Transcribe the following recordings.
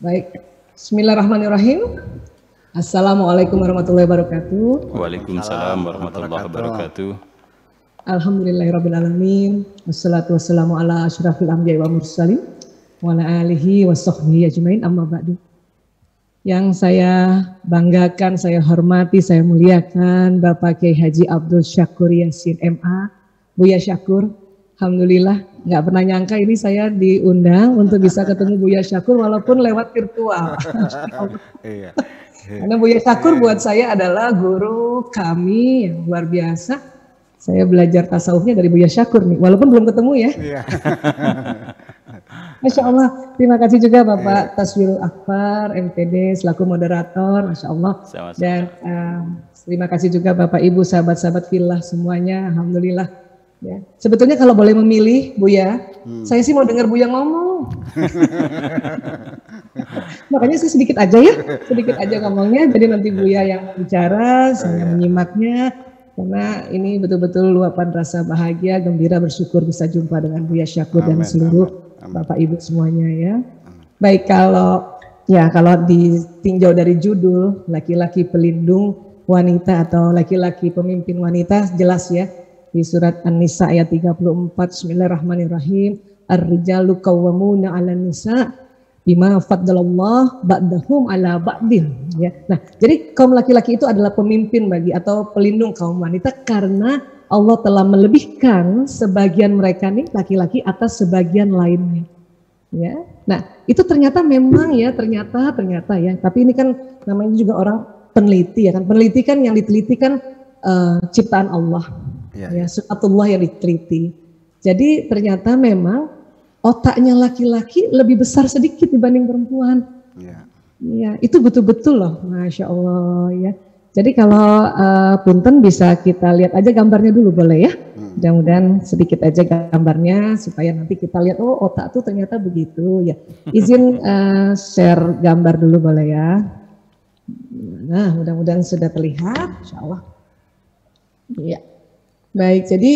Baik, Bismillahirrahmanirrahim. Assalamualaikum warahmatullahi wabarakatuh. Waalaikumsalam warahmatullahi wabarakatuh. Alhamdulillahirrabbilalamin. Wassalatu wassalamu ala asyrafil anbiya'i wa mursalin wa ala alihi wa sahbihi ajmain, amma ba'du. Yang saya banggakan, saya hormati, saya muliakan Bapak Kiai Haji Abdul Syakur Yasin MA, Buya Syakur. Alhamdulillah, nggak pernah nyangka ini saya diundang untuk bisa ketemu Buya Syakur walaupun lewat virtual. Karena Buya Syakur buat saya adalah guru kami yang luar biasa. Saya belajar tasawufnya dari Buya Syakur nih, walaupun belum ketemu ya. Masya Allah, terima kasih juga Bapak Taswirul Akbar, MTD, selaku moderator, Masya Allah. Dan terima kasih juga Bapak Ibu, sahabat-sahabat Fillah semuanya, Alhamdulillah. Ya. Sebetulnya kalau boleh memilih Buya, saya sih mau dengar Buya ngomong. Makanya saya sedikit aja ngomongnya, jadi nanti Buya yang bicara, saya menyimaknya. Karena ini betul-betul luapan rasa bahagia, gembira, bersyukur bisa jumpa dengan Buya Syakur dan seluruh Bapak Ibu semuanya ya. Baik, kalau ditinjau dari judul laki-laki pelindung wanita atau laki-laki pemimpin wanita, jelas ya di surat An-Nisa ayat 34. Bismillahirrahmanirrahim. Ar-rijalu qawwamuna 'alan nisa bima faddalallah ba'dahum 'ala ba'din ya. Nah, jadi kaum laki-laki itu adalah pemimpin bagi atau pelindung kaum wanita karena Allah telah melebihkan sebagian mereka nih laki-laki atas sebagian lainnya. Ya. Nah, itu ternyata memang ya, ternyata ya. Tapi ini kan namanya juga orang peneliti ya kan. Peneliti kan yang diteliti kan ciptaan Allah. Ya, sunatullah yang diteliti. Jadi ternyata memang otaknya laki-laki lebih besar sedikit dibanding perempuan. Ya, itu betul-betul loh, Masya Allah ya. Jadi kalau punten bisa kita lihat aja gambarnya dulu boleh ya. Mudah-mudahan sedikit aja gambarnya supaya nanti kita lihat oh otak tuh ternyata begitu ya. Izin share gambar dulu boleh ya. Nah, mudah-mudahan sudah terlihat, Insya Allah. Iya. Baik, jadi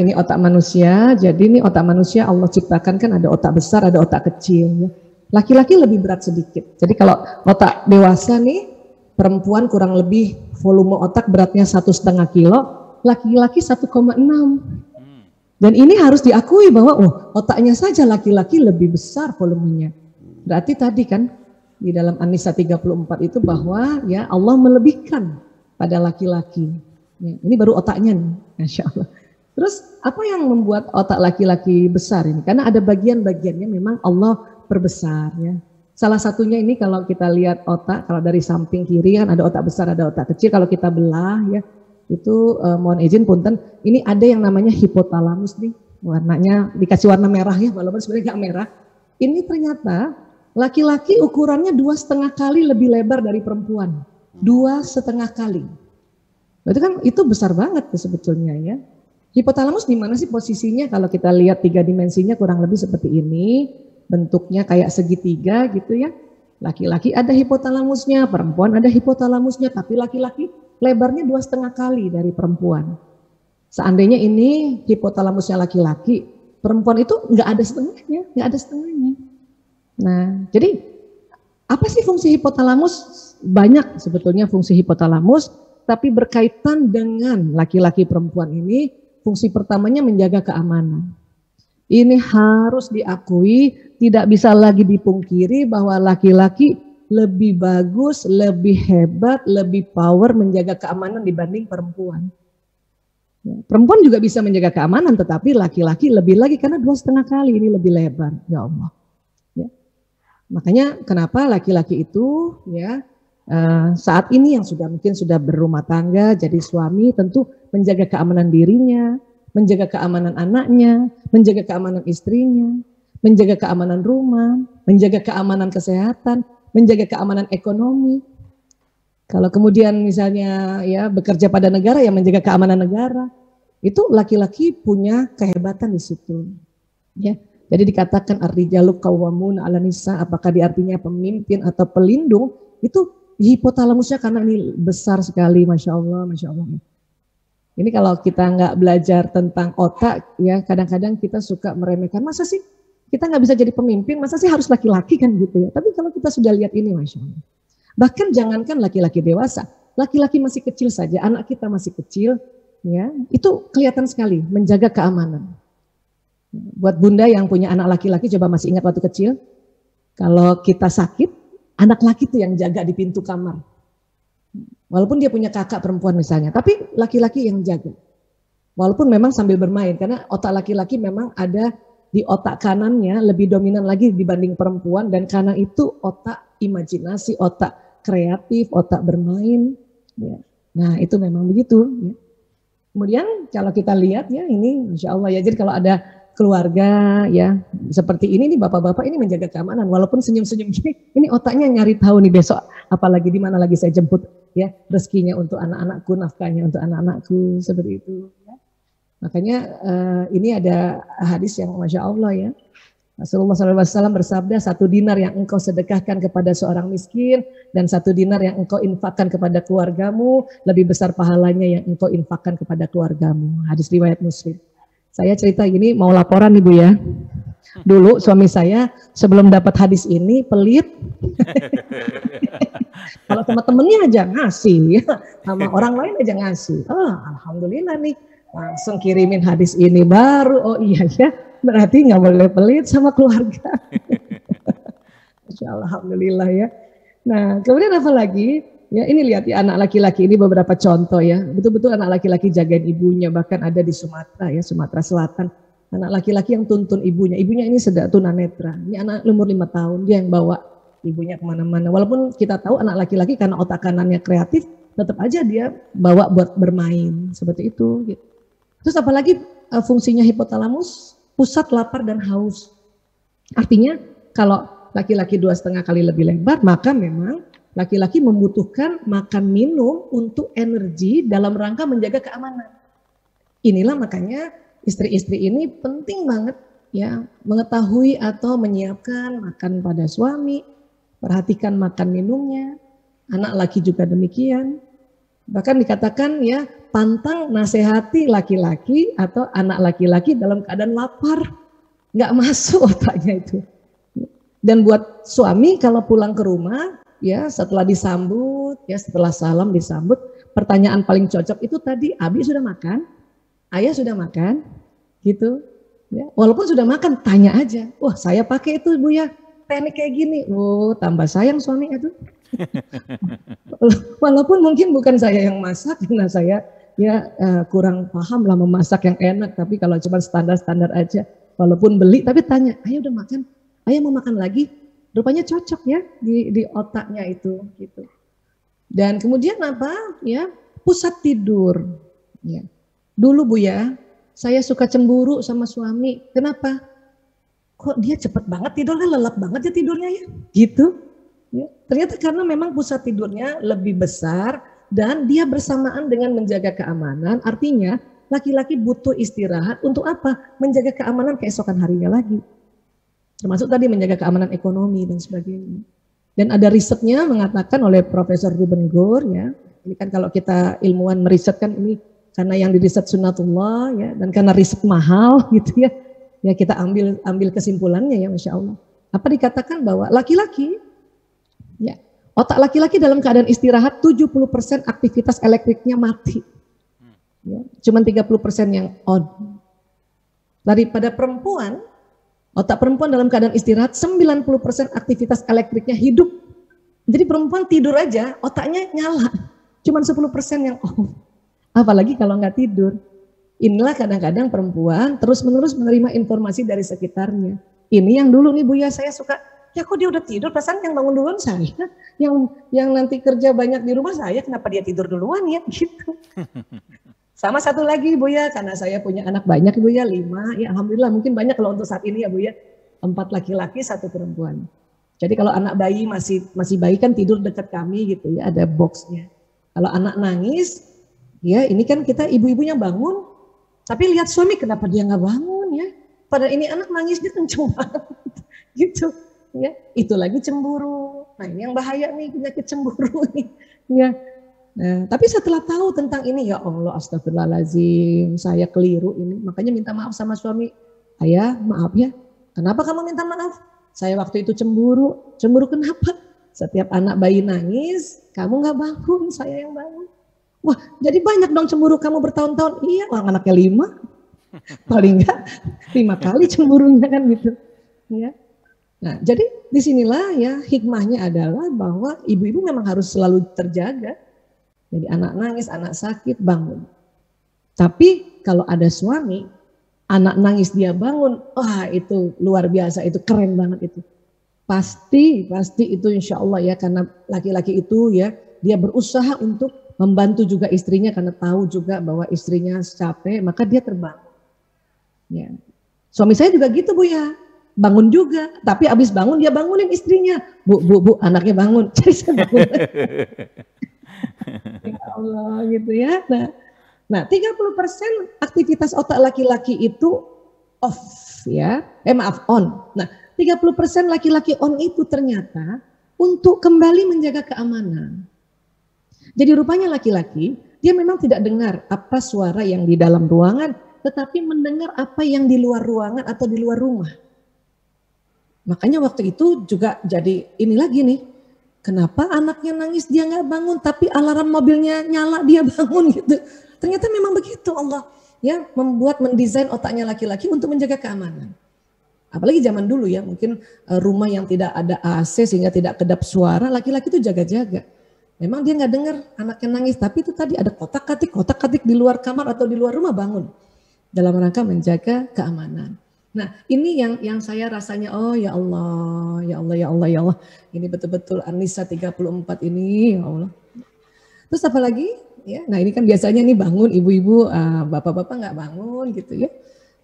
ini otak manusia. Jadi ini otak manusia Allah ciptakan kan ada otak besar, ada otak kecil. Ya. Laki-laki lebih berat sedikit. Jadi kalau otak dewasa nih, perempuan kurang lebih volume otak beratnya 1,5 kilo, laki-laki 1,6. Dan ini harus diakui bahwa otaknya saja laki-laki lebih besar volumenya. Berarti tadi kan di dalam An-Nisa 34 itu bahwa ya Allah melebihkan pada laki-laki. Ya, ini baru otaknya nih, Masya Allah. Terus apa yang membuat otak laki-laki besar ini? Karena ada bagian-bagiannya memang Allah perbesar ya. Salah satunya ini kalau kita lihat otak, kalau dari samping kiri kan ada otak besar, ada otak kecil. Kalau kita belah ya, itu mohon izin punten, ini ada yang namanya hipotalamus nih. Warnanya dikasih warna merah ya, walaupun sebenarnya nggak merah. Ini ternyata laki-laki ukurannya 2,5 kali lebih lebar dari perempuan. 2,5 kali. Berarti kan itu besar banget ya sebetulnya ya. Hipotalamus di mana sih posisinya? Kalau kita lihat 3 dimensinya kurang lebih seperti ini, bentuknya kayak segitiga gitu ya. Laki-laki ada hipotalamusnya, perempuan ada hipotalamusnya, tapi laki-laki lebarnya 2,5 kali dari perempuan. Seandainya ini hipotalamusnya laki-laki, perempuan itu nggak ada setengahnya. Nah, jadi apa sih fungsi hipotalamus? Banyak sebetulnya fungsi hipotalamus. Tapi berkaitan dengan laki-laki perempuan ini, fungsi pertamanya menjaga keamanan. Ini harus diakui, tidak bisa lagi dipungkiri bahwa laki-laki lebih bagus, lebih hebat, lebih power menjaga keamanan dibanding perempuan. Ya, perempuan juga bisa menjaga keamanan, tetapi laki-laki lebih lagi karena 2,5 kali ini lebih lebar. Ya Allah. Ya. Makanya kenapa laki-laki itu ya saat ini yang mungkin sudah berumah tangga, jadi suami tentu menjaga keamanan dirinya, menjaga keamanan anaknya, menjaga keamanan istrinya, menjaga keamanan rumah, menjaga keamanan kesehatan, menjaga keamanan ekonomi. Kalau kemudian misalnya ya bekerja pada negara yang menjaga keamanan negara, itu laki-laki punya kehebatan di situ. Ya, jadi dikatakan ar-rijalu qawwamuna 'alan nisa, apakah diartinya pemimpin atau pelindung? Itu hipotalamusnya karena ini besar sekali, Masya Allah, Masya Allah. Ini kalau kita nggak belajar tentang otak, ya kadang-kadang kita suka meremehkan. Masa sih kita nggak bisa jadi pemimpin, masa sih harus laki-laki kan gitu ya. Tapi kalau kita sudah lihat ini, Masya Allah. Bahkan jangankan laki-laki dewasa, laki-laki masih kecil saja, anak kita masih kecil, ya itu kelihatan sekali menjaga keamanan. Buat bunda yang punya anak laki-laki, coba masih ingat waktu kecil, kalau kita sakit, anak laki itu yang jaga di pintu kamar. Walaupun dia punya kakak perempuan misalnya, tapi laki-laki yang jaga. Walaupun memang sambil bermain, karena otak laki-laki memang ada di otak kanannya lebih dominan lagi dibanding perempuan, dan karena itu otak imajinasi, otak kreatif, otak bermain. Ya. Nah itu memang begitu. Ya. Kemudian kalau kita lihat ya ini Masya Allah ya, jadi kalau ada keluarga ya seperti ini nih bapak-bapak ini menjaga keamanan, walaupun senyum-senyum gini, ini otaknya nyari tahu nih besok apalagi di mana lagi saya jemput ya rezekinya untuk anak-anakku, nafkahnya untuk anak-anakku, seperti itu. Ya. Makanya ini ada hadis yang Masya Allah ya. Rasulullah SAW bersabda, 1 dinar yang engkau sedekahkan kepada seorang miskin dan 1 dinar yang engkau infakkan kepada keluargamu lebih besar pahalanya yang engkau infakkan kepada keluargamu. Hadis riwayat Muslim. Saya cerita gini, mau laporan Ibu ya. Dulu suami saya sebelum dapat hadis ini pelit. Kalau sama temennya aja ngasih, sama orang lain aja ngasih. Alhamdulillah nih, langsung kirimin hadis ini baru. Oh iya ya, berarti nggak boleh pelit sama keluarga. Masya Allah, alhamdulillah ya. Nah, kemudian apa lagi? Ya, ini lihat ya anak laki-laki ini beberapa contoh ya. Betul-betul anak laki-laki jagain ibunya, bahkan ada di Sumatera ya, Sumatera Selatan. Anak laki-laki yang tuntun ibunya. Ibunya ini sedang tunanetra. Ini anak umur 5 tahun, dia yang bawa ibunya kemana-mana. Walaupun kita tahu anak laki-laki karena otak kanannya kreatif, tetap aja dia bawa buat bermain seperti itu. Gitu. Terus apalagi fungsinya hipotalamus, pusat lapar dan haus. Artinya kalau laki-laki 2,5 kali lebih lebar, maka memang laki-laki membutuhkan makan minum untuk energi dalam rangka menjaga keamanan. Inilah makanya istri-istri ini penting banget ya mengetahui atau menyiapkan makan pada suami, perhatikan makan minumnya, anak laki juga demikian. Bahkan dikatakan ya pantang nasihati laki-laki atau anak laki-laki dalam keadaan lapar, nggak masuk otaknya itu. Dan buat suami kalau pulang ke rumah ya setelah disambut ya setelah salam disambut, pertanyaan paling cocok itu tadi, Abi sudah makan, Ayah sudah makan, gitu. Ya, walaupun sudah makan, tanya aja. Wah, saya pakai itu Bu ya, teknik kayak gini. Oh, tambah sayang suami itu. Walaupun mungkin bukan saya yang masak, karena saya ya kurang paham lah memasak yang enak. Tapi kalau cuma standar-standar aja, walaupun beli, tapi tanya, Ayah udah makan? Ayah mau makan lagi? Rupanya cocok ya di otaknya itu, gitu. Dan kemudian apa? Ya, pusat tidur. Ya. Dulu Bu ya, saya suka cemburu sama suami. Kenapa? Kok dia cepet banget tidurnya, lelap banget ya tidurnya ya, gitu. Ya. Ternyata karena memang pusat tidurnya lebih besar dan dia bersamaan dengan menjaga keamanan. Artinya laki-laki butuh istirahat untuk apa? Menjaga keamanan keesokan harinya lagi. Termasuk tadi menjaga keamanan ekonomi dan sebagainya. Dan ada risetnya mengatakan oleh Profesor Ruben Gore ya. Ini kan kalau kita ilmuwan meriset kan ini karena yang diriset sunatullah ya, dan karena riset mahal gitu ya. Ya kita ambil kesimpulannya ya Masya Allah. Apa dikatakan bahwa laki-laki ya, otak laki-laki dalam keadaan istirahat 70% aktivitas elektriknya mati. Ya, cuman 30% yang on. Daripada perempuan, otak perempuan dalam keadaan istirahat 90% aktivitas elektriknya hidup. Jadi perempuan tidur aja otaknya nyala. Cuman 10% yang off. Apalagi kalau nggak tidur. Inilah kadang-kadang perempuan terus-menerus menerima informasi dari sekitarnya. Ini yang dulu nih Bu ya saya suka, ya kok dia udah tidur, perasaan yang bangun duluan saya. Yang nanti kerja banyak di rumah saya, kenapa dia tidur duluan ya gitu. Sama satu lagi Bu ya, karena saya punya anak banyak Bu ya, 5. Ya alhamdulillah mungkin banyak kalau untuk saat ini ya Bu ya. 4 laki-laki, 1 perempuan. Jadi kalau anak bayi masih bayi kan tidur dekat kami gitu ya, ada boxnya. Kalau anak nangis, ya ini kan kita ibu-ibunya bangun, tapi lihat suami kenapa dia nggak bangun ya? Padahal ini anak nangisnya kenceng banget, gitu. Ya, itu lagi cemburu. Nah ini yang bahaya nih penyakit cemburu nih. Ya. Nah, tapi setelah tahu tentang ini ya Allah astagfirullahaladzim, saya keliru ini. Makanya minta maaf sama suami. Ayah maaf ya, Kenapa kamu minta maaf? Saya waktu itu cemburu. Cemburu kenapa? Setiap anak bayi nangis, kamu nggak bangun, saya yang bangun. Wah, jadi banyak dong cemburu kamu bertahun-tahun. Iya, orang anaknya 5. Paling enggak 5 kali cemburunya kan gitu. Ya. Nah, jadi disinilah ya hikmahnya adalah bahwa ibu-ibu memang harus selalu terjaga. Jadi anak nangis, anak sakit, bangun. Tapi kalau ada suami, anak nangis dia bangun, wah itu luar biasa, itu keren banget itu. Pasti itu insya Allah ya, karena laki-laki itu ya, dia berusaha untuk membantu juga istrinya karena tahu juga bahwa istrinya capek, maka dia terbangun. Ya. Suami saya juga gitu Bu ya, bangun juga, tapi abis bangun dia bangunin istrinya, bu, anaknya bangun, jadi saya bangun. Ya Allah gitu ya. Nah 30% aktivitas otak laki-laki itu off ya, on. Nah 30% laki-laki on itu ternyata untuk kembali menjaga keamanan. Jadi rupanya laki-laki dia memang tidak dengar apa suara yang di dalam ruangan, tetapi mendengar apa yang di luar ruangan atau di luar rumah. Makanya waktu itu juga jadi ini lagi nih, kenapa anaknya nangis dia nggak bangun, tapi alarm mobilnya nyala dia bangun gitu. Ternyata memang begitu Allah ya mendesain otaknya laki-laki untuk menjaga keamanan. Apalagi zaman dulu ya, mungkin rumah yang tidak ada AC sehingga tidak kedap suara, laki-laki itu jaga-jaga. Memang dia nggak dengar anaknya nangis, tapi itu tadi ada kotak-katik di luar kamar atau di luar rumah bangun dalam rangka menjaga keamanan. Nah ini yang saya rasanya, oh ya Allah, ini betul-betul An-Nisa 34 ini, ya Allah. Terus apa lagi? Ya, nah ini kan biasanya nih bangun ibu-ibu, bapak-bapak nggak bangun gitu ya,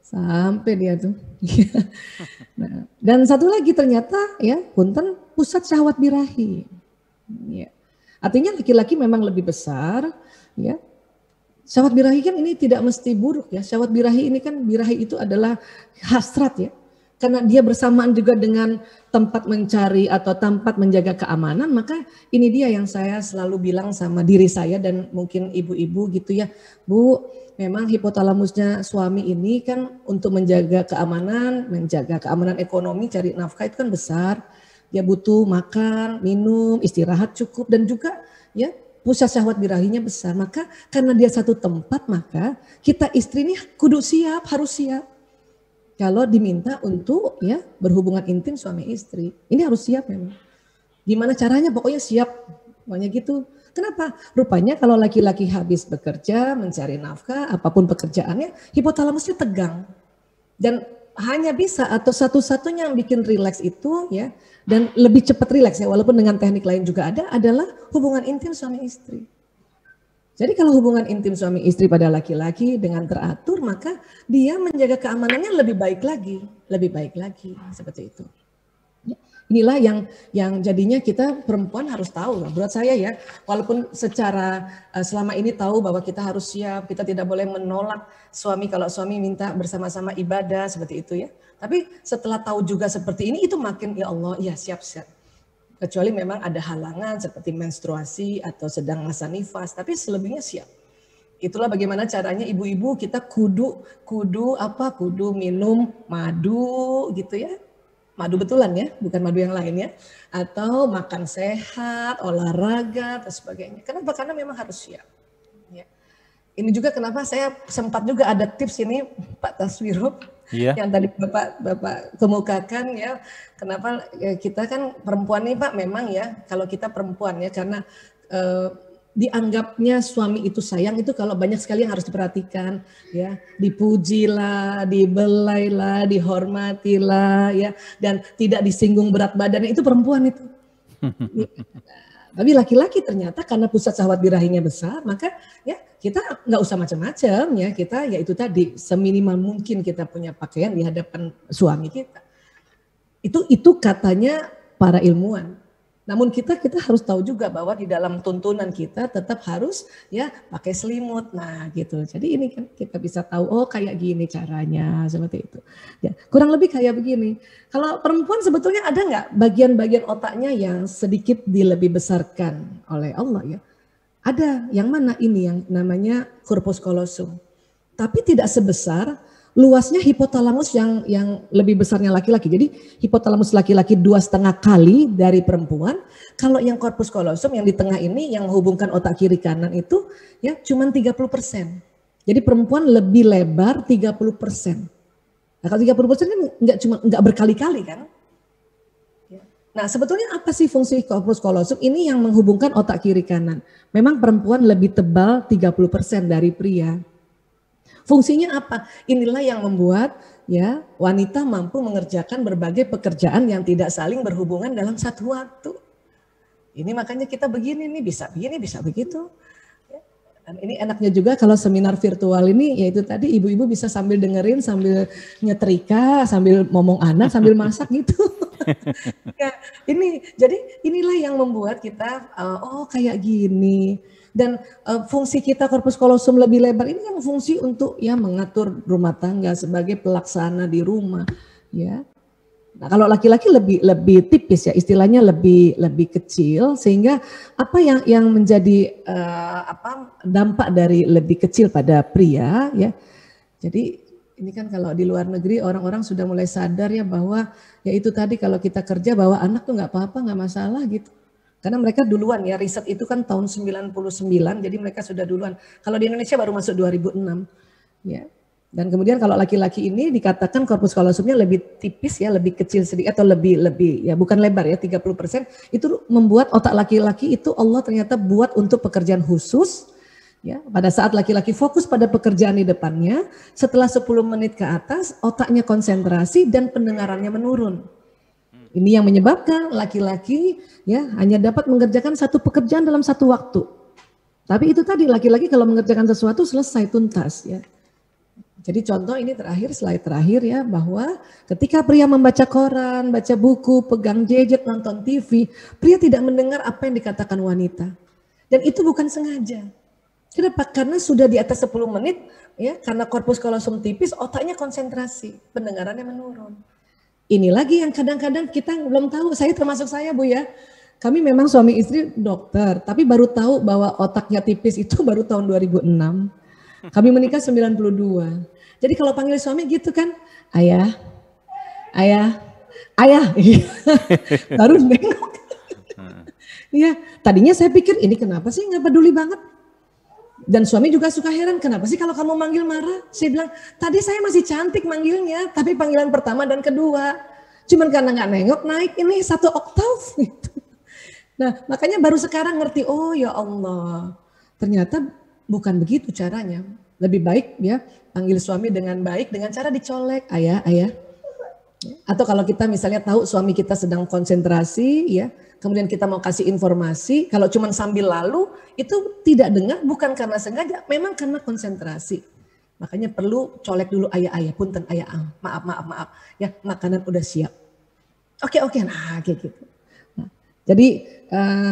sampai dia tuh. Nah, dan satu lagi ternyata ya, punten pusat syahwat birahi. Ya. Artinya laki-laki memang lebih besar, ya. Syahwat birahi kan ini tidak mesti buruk ya. Syahwat birahi ini kan, birahi itu adalah hasrat ya. Karena dia bersamaan juga dengan tempat mencari atau tempat menjaga keamanan, maka ini dia yang saya selalu bilang sama diri saya dan mungkin ibu-ibu gitu ya. Bu, memang hipotalamusnya suami ini kan untuk menjaga keamanan ekonomi, cari nafkah itu kan besar. Dia butuh makan, minum, istirahat cukup dan juga ya pusat syahwat birahinya besar. Maka karena dia satu tempat, maka kita istri ini kudu siap, harus siap. Kalau diminta untuk ya berhubungan intim suami istri, ini harus siap memang. Gimana caranya? Pokoknya siap, pokoknya gitu. Kenapa? Rupanya kalau laki-laki habis bekerja, mencari nafkah, apapun pekerjaannya, hipotalamusnya tegang. Dan hanya bisa atau satu-satunya yang bikin rileks itu ya, dan lebih cepat rileks ya, walaupun dengan teknik lain juga ada, adalah hubungan intim suami istri. Jadi kalau hubungan intim suami istri pada laki-laki dengan teratur, maka dia menjaga keamanannya lebih baik lagi, seperti itu. Inilah yang jadinya kita perempuan harus tahu. Menurut saya ya, walaupun secara selama ini tahu bahwa kita harus siap, kita tidak boleh menolak suami kalau suami minta bersama-sama ibadah seperti itu ya. Tapi setelah tahu juga seperti ini, itu makin ya Allah, ya siap-siap. Kecuali memang ada halangan seperti menstruasi atau sedang masa nifas, tapi selebihnya siap. Itulah bagaimana caranya ibu-ibu kita kudu minum madu gitu ya. Madu betulan ya, bukan madu yang lain ya. Atau makan sehat, olahraga dan sebagainya. Kenapa? Karena memang harus siap. Ya. Ini juga kenapa saya sempat juga ada tips ini Pak Taswiro. Iya. Yang tadi Bapak kemukakan ya, kenapa kita kan perempuan nih Pak memang ya, kalau kita perempuan ya karena dianggapnya suami itu sayang itu kalau banyak sekali yang harus diperhatikan ya, dipujilah, dibelailah, dihormatilah ya, dan tidak disinggung berat badannya, itu perempuan itu. Tapi laki-laki ternyata karena pusat syahwat birahinya besar, maka ya kita nggak usah macam-macam ya, kita ya itu tadi seminimal mungkin kita punya pakaian di hadapan suami kita. Itu katanya para ilmuwan. Namun kita harus tahu juga bahwa di dalam tuntunan kita tetap harus ya pakai selimut. Nah gitu. Jadi ini kan kita bisa tahu oh kayak gini caranya seperti itu. Ya, kurang lebih kayak begini. Kalau perempuan sebetulnya ada nggak bagian-bagian otaknya yang sedikit dilebih besarkan oleh Allah ya? Ada. Yang mana ini yang namanya corpus callosum. Tapi tidak sebesar luasnya hipotalamus yang lebih besarnya laki-laki. Jadi hipotalamus laki-laki 2,5 kali dari perempuan. Kalau yang corpus callosum yang di tengah ini yang menghubungkan otak kiri kanan itu ya cuma 30%. Jadi perempuan lebih lebar 30%. Nah, kalau 30% kan nggak berkali-kali kan? Nah, sebetulnya apa sih fungsi corpus callosum? Ini yang menghubungkan otak kiri kanan. Memang perempuan lebih tebal 30% dari pria. Fungsinya apa? Inilah yang membuat ya wanita mampu mengerjakan berbagai pekerjaan yang tidak saling berhubungan dalam satu waktu. Ini makanya kita begini nih, bisa begini, bisa begitu. Dan ini enaknya juga kalau seminar virtual ini, yaitu tadi ibu-ibu bisa sambil dengerin, sambil nyetrika, sambil ngomong anak, sambil masak gitu. Ya, jadi inilah yang membuat kita, oh kayak gini. Dan fungsi kita corpus callosum lebih lebar ini kan fungsi untuk ya mengatur rumah tangga sebagai pelaksana di rumah, ya. Nah, kalau laki-laki lebih tipis ya, istilahnya lebih kecil, sehingga apa yang menjadi dampak dari lebih kecil pada pria ya. Jadi ini kan kalau di luar negeri orang-orang sudah mulai sadar ya bahwa ya itu tadi kalau kita kerja bawa anak tuh nggak apa-apa, nggak masalah gitu. Karena mereka duluan ya, riset itu kan tahun 99, jadi mereka sudah duluan. Kalau di Indonesia baru masuk 2006 ya. Dan kemudian kalau laki-laki ini dikatakan corpus callosumnya lebih tipis ya, lebih kecil sedikit atau lebih ya bukan lebar ya 30%, itu membuat otak laki-laki itu Allah ternyata buat untuk pekerjaan khusus ya. Pada saat laki-laki fokus pada pekerjaan di depannya, setelah 10 menit ke atas otaknya konsentrasi dan pendengarannya menurun. Ini yang menyebabkan laki-laki ya hanya dapat mengerjakan satu pekerjaan dalam satu waktu. Tapi itu tadi laki-laki kalau mengerjakan sesuatu selesai tuntas ya. Jadi contoh ini terakhir, slide terakhir ya, bahwa ketika pria membaca koran, baca buku, pegang gadget, nonton TV, pria tidak mendengar apa yang dikatakan wanita. Dan itu bukan sengaja. Kenapa? Karena sudah di atas 10 menit, ya, karena corpus callosum tipis, otaknya konsentrasi, pendengarannya menurun. Ini lagi yang kadang-kadang kita belum tahu, saya termasuk saya Bu ya. Kami memang suami istri dokter, tapi baru tahu bahwa otaknya tipis itu baru tahun 2006. Kami menikah 92. Jadi kalau panggil suami gitu kan, ayah, baru nengok. Iya, tadinya saya pikir ini kenapa sih nggak peduli banget. Dan suami juga suka heran, kenapa sih kalau kamu manggil marah? Saya bilang, tadi saya masih cantik manggilnya, tapi panggilan pertama dan kedua. Cuman karena nggak nengok naik ini 1 oktav gitu. Nah makanya baru sekarang ngerti, oh ya Allah, ternyata bukan begitu caranya. Lebih baik ya panggil suami dengan baik dengan cara dicolek, ayah. Atau kalau kita misalnya tahu suami kita sedang konsentrasi ya, kemudian kita mau kasih informasi, kalau cuma sambil lalu itu tidak dengar bukan karena sengaja, memang karena konsentrasi. Makanya perlu colek dulu, ayah, punten ayah, maaf ya, makanan udah siap. Oke, nah kayak gitu. Jadi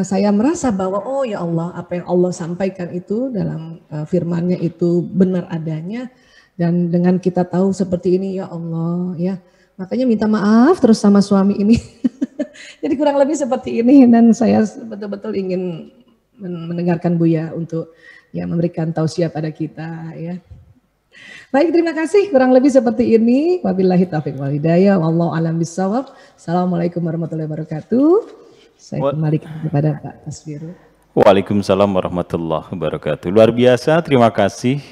saya merasa bahwa oh ya Allah, apa yang Allah sampaikan itu dalam firman-Nya itu benar adanya, dan dengan kita tahu seperti ini ya Allah ya, makanya minta maaf terus sama suami ini. Jadi kurang lebih seperti ini, dan saya betul-betul ingin mendengarkan Buya untuk ya memberikan tausiah pada kita ya. Baik, terima kasih, kurang lebih seperti ini. Wabillahi taufiq wal hidayah, wallahu a'lam bishawab. Assalamualaikum warahmatullahi wabarakatuh. Saya kembali kepada Pak Taswiru. Waalaikumsalam warahmatullahi wabarakatuh. Luar biasa, terima kasih.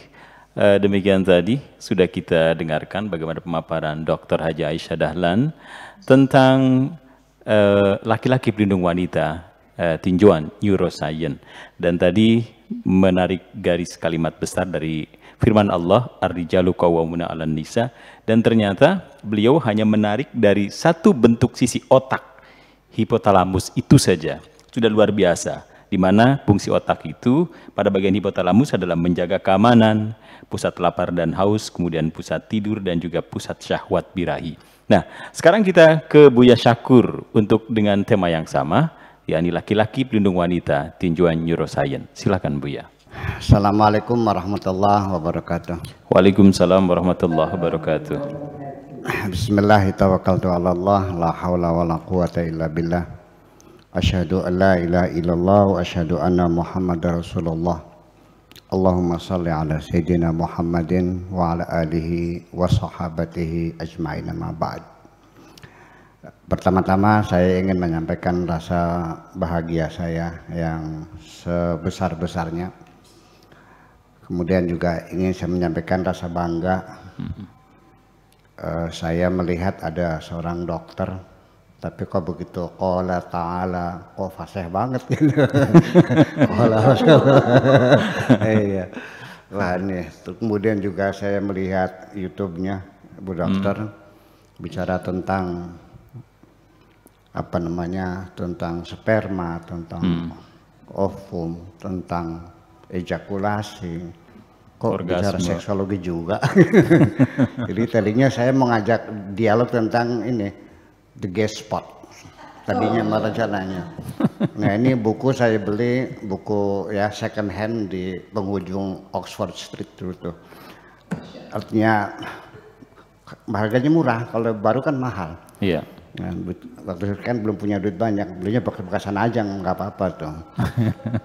Demikian tadi sudah kita dengarkan bagaimana pemaparan Dr. Haja Aisyah Dahlan tentang laki-laki pelindung wanita, tinjauan neuroscience. Dan tadi menarik garis kalimat besar dari firman Allah, ar-rijalu qawwamuna 'alan nisa, dan ternyata beliau hanya menarik dari satu bentuk sisi otak, hipotalamus itu saja. Sudah luar biasa, di mana fungsi otak itu pada bagian hipotalamus adalah menjaga keamanan, pusat lapar dan haus, kemudian pusat tidur, dan juga pusat syahwat birahi. Nah, sekarang kita ke Buya Syakur untuk dengan tema yang sama, yakni laki-laki pelindung wanita, tinjauan neuroscience. Silakan Buya. Assalamualaikum warahmatullahi wabarakatuh. Waalaikumsalam warahmatullahi wabarakatuh. Bismillahirrahmanirrahim. La haula wa la quwata illa billah. Asyhadu an la ilaha illallah wa asyhadu anna Muhammadar Rasulullah. Allahumma salli ala Sayyidina Muhammadin wa ala alihi wa sahabatihi ajma'in ma ba'd. Pertama-tama saya ingin menyampaikan rasa bahagia saya yang sebesar-besarnya. Kemudian juga ingin saya menyampaikan rasa bangga. Saya melihat ada seorang dokter, tapi kok begitu qala ta'ala, kok fasih banget gitu. Qala iya. Wah nih, kemudian juga saya melihat YouTube-nya Bu Dokter bicara tentang apa namanya, tentang sperma, tentang ovum, tentang ejakulasi, kok bicara seksologi juga. Jadi tadinya saya mengajak dialog tentang ini, the guest spot, tadinya rencananya. Nah ini buku saya beli, buku ya second hand di penghujung Oxford Street dulu tuh. Artinya harganya murah, kalau baru kan mahal. Iya. Nah, waktu itu kan belum punya duit banyak, belinya bekas-bekasan aja nggak apa-apa tuh.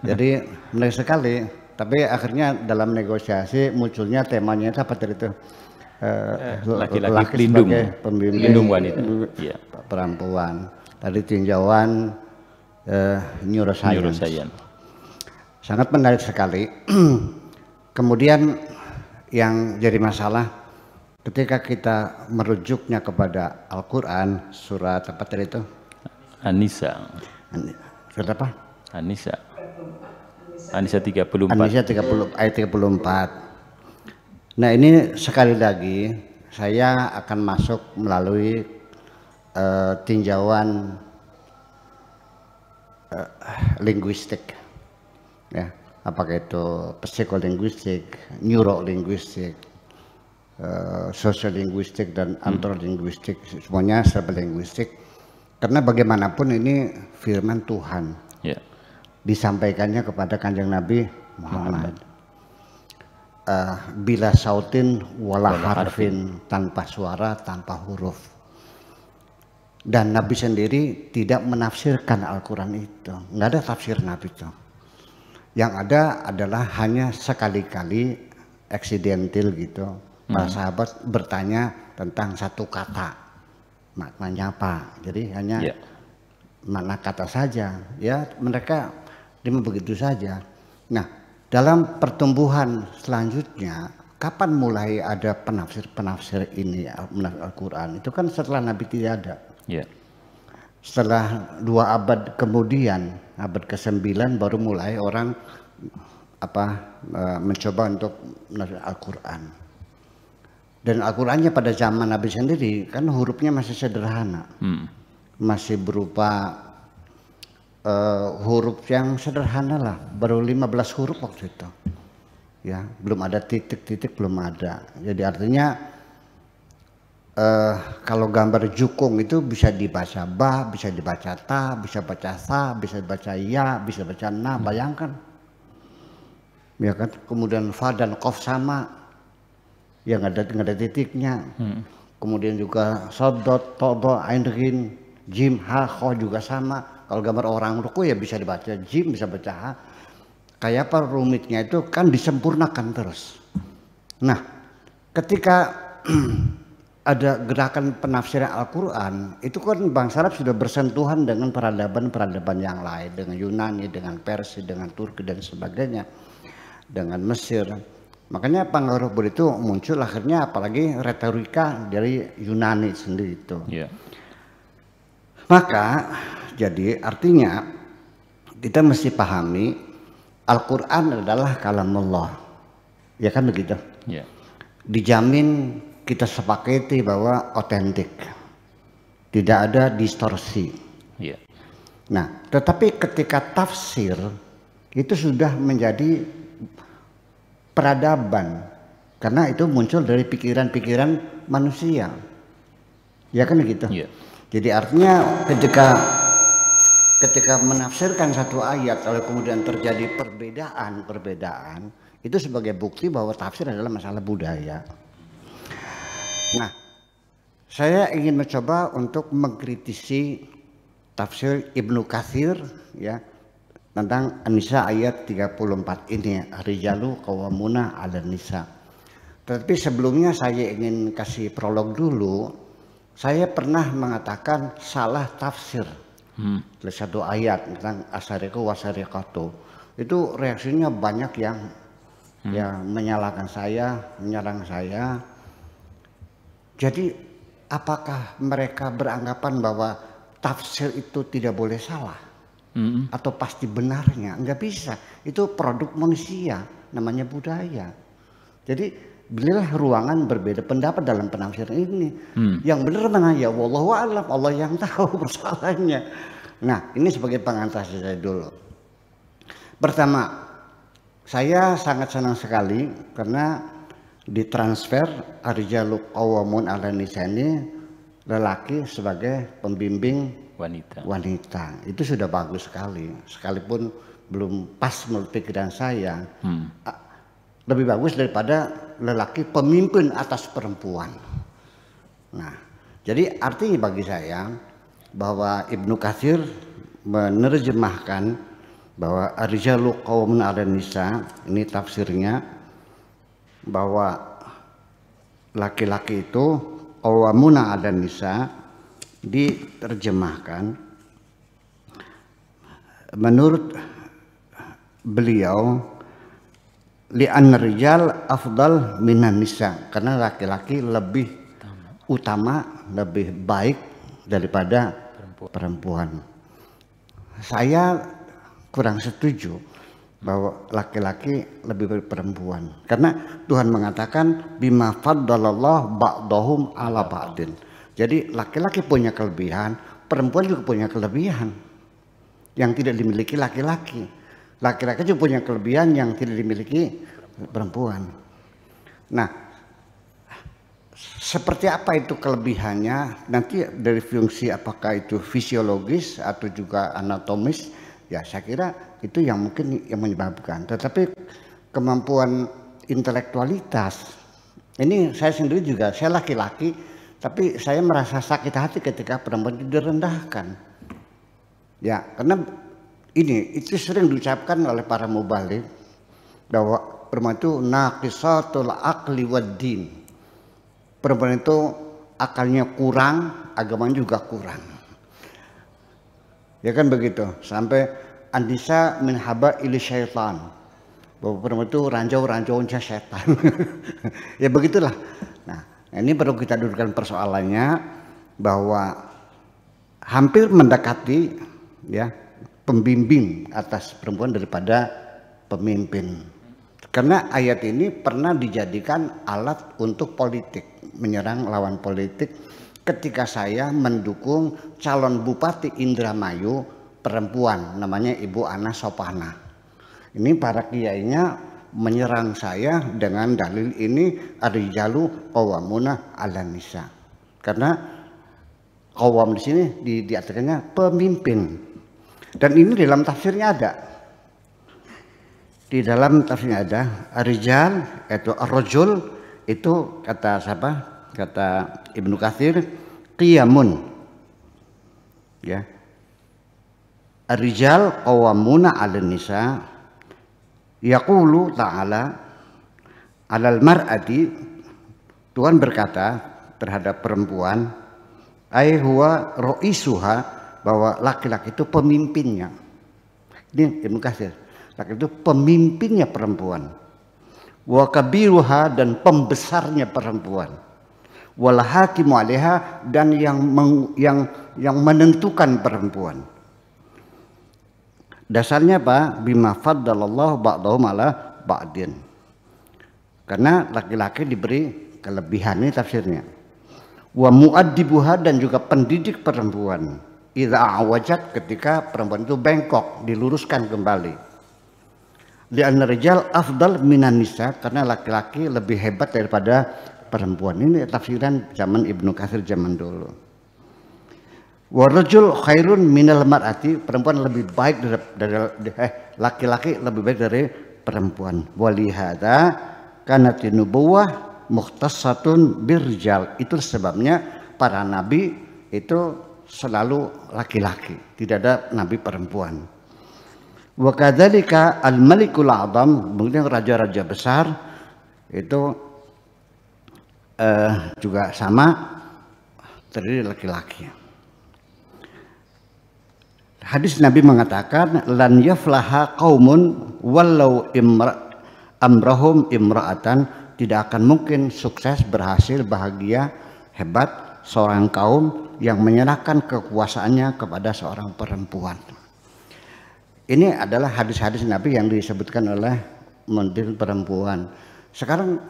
Jadi menarik sekali, tapi akhirnya dalam negosiasi munculnya temanya itu apa tadi itu? Laki-laki pelindung, pelindung wanita, perempuan. Tadi tinjauan neuroscience. Sangat menarik sekali. Kemudian yang jadi masalah ketika kita merujuknya kepada Al-Quran, surat apa tadi itu? An-Nisa. Surat apa? An-Nisa. An-Nisa 34. An-Nisa 30 ayat 34. Nah ini sekali lagi saya akan masuk melalui tinjauan linguistik, ya, apakah itu psikolinguistik, neurolinguistik, sosiolinguistik dan antrolinguistik, semuanya serba linguistik. Karena bagaimanapun ini firman Tuhan, disampaikannya kepada Kanjeng Nabi Muhammad. Bila sautin wala harfin, tanpa suara, tanpa huruf. Dan Nabi sendiri tidak menafsirkan Al-Quran itu, nggak ada tafsir Nabi itu. Yang ada adalah hanya sekali-kali eksidentil gitu. Para sahabat bertanya tentang satu kata, maknanya apa. Jadi hanya makna kata saja. Ya mereka cuma begitu saja. Nah dalam pertumbuhan selanjutnya, kapan mulai ada penafsir ini Al-Quran? Itu kan setelah Nabi tidak ada. Setelah 2 abad kemudian, abad ke-9 baru mulai orang mencoba untuk menafsir Al-Quran. Dan Al-Qurannya pada zaman Nabi sendiri kan hurufnya masih sederhana, masih berupa huruf yang sederhana lah, baru 15 huruf waktu itu, ya, belum ada titik-titik, belum ada. Jadi artinya kalau gambar jukung itu bisa dibaca ba, bisa dibaca ta, bisa baca sa, bisa dibaca ya, bisa baca na, bayangkan, ya kan. Kemudian fa dan qaf sama, ya nggak ada titiknya. Kemudian juga sodot, todo, ain, rin, jim, ha, kho juga sama. Kalau gambar orang ruku ya bisa dibaca jim, bisa baca ha. Kayak apa rumitnya itu kan disempurnakan terus. Nah, ketika ada gerakan penafsiran Al-Quran, itu kan bangsa Arab sudah bersentuhan dengan peradaban-peradaban yang lain, dengan Yunani, dengan Persia, dengan Turki dan sebagainya, dengan Mesir. Makanya pengaruh itu muncul akhirnya, apalagi retorika dari Yunani sendiri itu. Maka jadi artinya kita mesti pahami Al-Quran adalah kalamullah, ya kan begitu? Dijamin, kita sepakati bahwa otentik, tidak ada distorsi. Nah, tetapi ketika tafsir itu sudah menjadi peradaban, karena itu muncul dari pikiran-pikiran manusia, ya kan begitu? Jadi artinya ketika menafsirkan satu ayat lalu kemudian terjadi perbedaan, itu sebagai bukti bahwa tafsir adalah masalah budaya. Nah, saya ingin mencoba untuk mengkritisi tafsir Ibnu Katsir, ya, tentang An-Nisa ayat 34 ini, rijalu qawwamuna 'alan nisa. Tetapi sebelumnya saya ingin kasih prolog dulu. Saya pernah mengatakan salah tafsir satu ayat tentang asariqu wasariqatu. Itu reaksinya banyak yang menyalahkan saya, menyerang saya. Jadi apakah mereka beranggapan bahwa tafsir itu tidak boleh salah atau pasti benarnya? Enggak bisa. Itu produk manusia, namanya budaya. Jadi belilah ruangan berbeda pendapat dalam penafsiran ini. Yang benar mana ya wallahu a'lam, Allah yang tahu persoalannya. Nah, ini sebagai pengantar saya dulu. Pertama, saya sangat senang sekali karena ditransfer ar-rijalu qawwamun 'alan nisa ini lelaki sebagai pembimbing wanita. Itu sudah bagus sekali. Sekalipun belum pas menurut pikiran saya. Lebih bagus daripada lelaki pemimpin atas perempuan. Nah, jadi artinya bagi saya bahwa Ibnu Katsir menerjemahkan bahwa ar-rijalu qawwamun 'alan nisa, ini tafsirnya bahwa laki-laki itu qawwamuna 'alan nisa, diterjemahkan menurut beliau li'an rijal afdal minan nisa, karena laki-laki lebih utama, lebih baik daripada perempuan. Saya kurang setuju bahwa laki-laki lebih baik perempuan, karena Tuhan mengatakan bima faddalallahu ba'dahum ala ba'din. Jadi laki-laki punya kelebihan, perempuan juga punya kelebihan yang tidak dimiliki laki-laki. Laki-laki juga punya kelebihan yang tidak dimiliki perempuan. Nah, seperti apa itu kelebihannya? Nanti dari fungsi apakah itu fisiologis atau juga anatomis, ya saya kira itu yang mungkin yang menyebabkan. Tetapi kemampuan intelektualitas, ini saya sendiri juga, saya laki-laki, tapi saya merasa sakit hati ketika perempuan itu direndahkan. Ya, karena itu sering diucapkan oleh para mubalik bahwa perempuan itu naqisatul aqli waddin. Perempuan itu akalnya kurang, agamanya juga kurang. Ya kan begitu. Sampai An-Nisa min haba ili syaitan. Bahwa perempuan itu ranjau-ranjaunya setan. Ya begitulah. Nah, ini perlu kita dudukkan persoalannya bahwa hampir mendekati ya pembimbing atas perempuan daripada pemimpin. Karena ayat ini pernah dijadikan alat untuk politik, menyerang lawan politik. Ketika saya mendukung calon bupati Indramayu perempuan, namanya Ibu Ana Sopana. Ini para kiainya menyerang saya dengan dalil ini ar-rijalu qawwamuna 'alan nisa. Karena qawwam di sini diartikannya pemimpin. Dan ini dalam tafsirnya ada. Di dalam tafsirnya ada ar-rijal itu ar-rajul itu kata siapa? Kata Ibnu Katsir qiyamun. Ya. Ar-rijal qawwamuna 'alan nisa. Yaqulu ta'ala 'alal mar'ati, Tuhan berkata terhadap perempuan, ai huwa ra'isuha, bahwa laki-laki itu pemimpinnya. Ini Ibnu Katsir. Laki itu pemimpinnya perempuan. Wa kabiruha, dan pembesarnya perempuan. Wal hakimu 'alaiha, dan yang menentukan perempuan. Dasarnya apa? Bima faddalallahu ba'dahum ala ba'din. Karena laki-laki diberi kelebihan, ini tafsirnya. Wa mu'addibuha, dan juga pendidik perempuan. Idza awajat, ketika perempuan itu bengkok, diluruskan kembali. Li'anna rijal afdal minan nisa, karena laki-laki lebih hebat daripada perempuan. Ini tafsiran zaman Ibnu Katsir zaman dulu. Wa rajul khairun minal mar'ati, perempuan lebih baik dari laki-laki lebih baik dari perempuan. Walihada kanat nubuwah mukhtassatun birrijal. Itu sebabnya para nabi itu selalu laki-laki, tidak ada nabi perempuan. Wa kadzalika al-malikul a'zam, kemudian raja-raja besar itu juga sama terdiri laki-laki. Hadis Nabi mengatakan lan yaflaha qaumun walau amrahum imra'atan, tidak akan mungkin sukses, berhasil, bahagia, hebat seorang kaum yang menyerahkan kekuasaannya kepada seorang perempuan. Ini adalah hadis-hadis Nabi yang disebutkan oleh Menteri Perempuan. Sekarang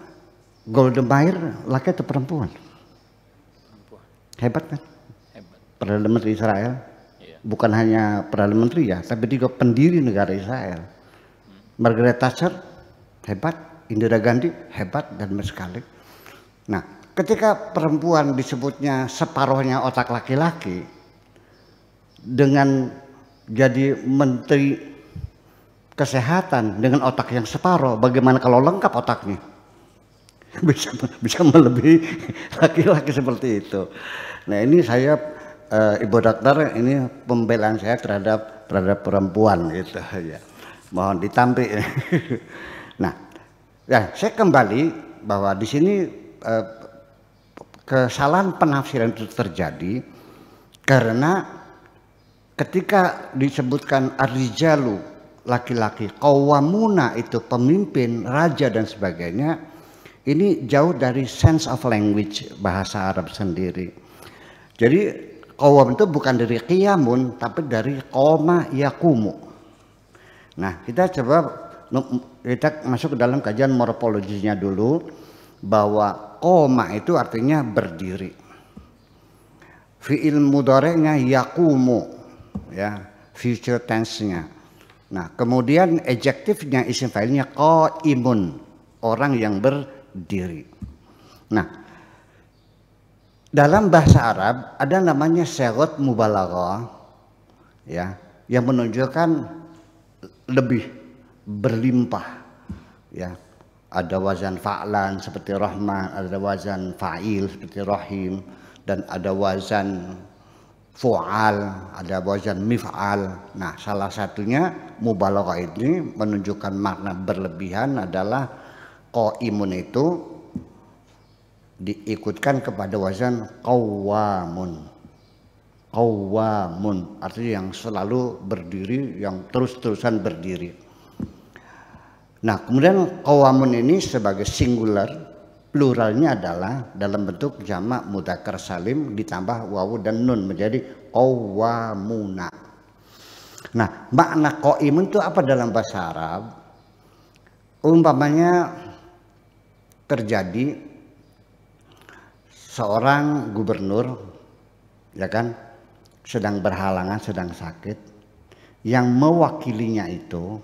Golda Meir laki atau perempuan? Hebat kan? Hebat. Perdana Menteri Israel. Bukan hanya Perdana Menteri ya, tapi juga pendiri negara Israel. Margaret Thatcher hebat, Indira Gandhi hebat dan sekali. Nah, ketika perempuan disebutnya separuhnya otak laki-laki, dengan jadi Menteri Kesehatan dengan otak yang separuh, bagaimana kalau lengkap otaknya? Bisa melebihi laki-laki seperti itu. Nah, ini saya Ibu Dokter, ini pembelaan saya terhadap perempuan gitu ya. Mohon ditampik. Nah, ya saya kembali bahwa di sini kesalahan penafsiran itu terjadi karena ketika disebutkan ar-rijalu laki-laki, qawwamuna itu pemimpin, raja dan sebagainya, ini jauh dari sense of language bahasa Arab sendiri. Jadi qawwam itu bukan dari qiyamun tapi dari qoma yakumu. Nah, kita masuk ke dalam kajian morfologinya dulu, bahwa qoma itu artinya berdiri. Fi'il mudhari'nya yakumu, ya, future tense-nya. Nah, kemudian adjektifnya, isim fa'ilnya qaimun, orang yang berdiri. Nah, dalam bahasa Arab ada namanya sighat mubalaghah, ya, yang menunjukkan lebih, berlimpah, ya. Ada wazan fa'lan seperti rahman, ada wazan fa'il seperti rahim, dan ada wazan fu'al, ada wazan mif'al. Nah, salah satunya mubalaghah ini menunjukkan makna berlebihan adalah qaimun itu diikutkan kepada wazan qawwamun. Qawwamun artinya yang selalu berdiri, yang terus-terusan berdiri. Nah, kemudian qawwamun ini sebagai singular, pluralnya adalah dalam bentuk jamak mudzakkar salim ditambah wawu dan nun menjadi qawwamuna. Nah, makna qaimun itu apa dalam bahasa Arab? Umpamanya terjadi seorang gubernur, ya kan, sedang berhalangan, sedang sakit, yang mewakilinya itu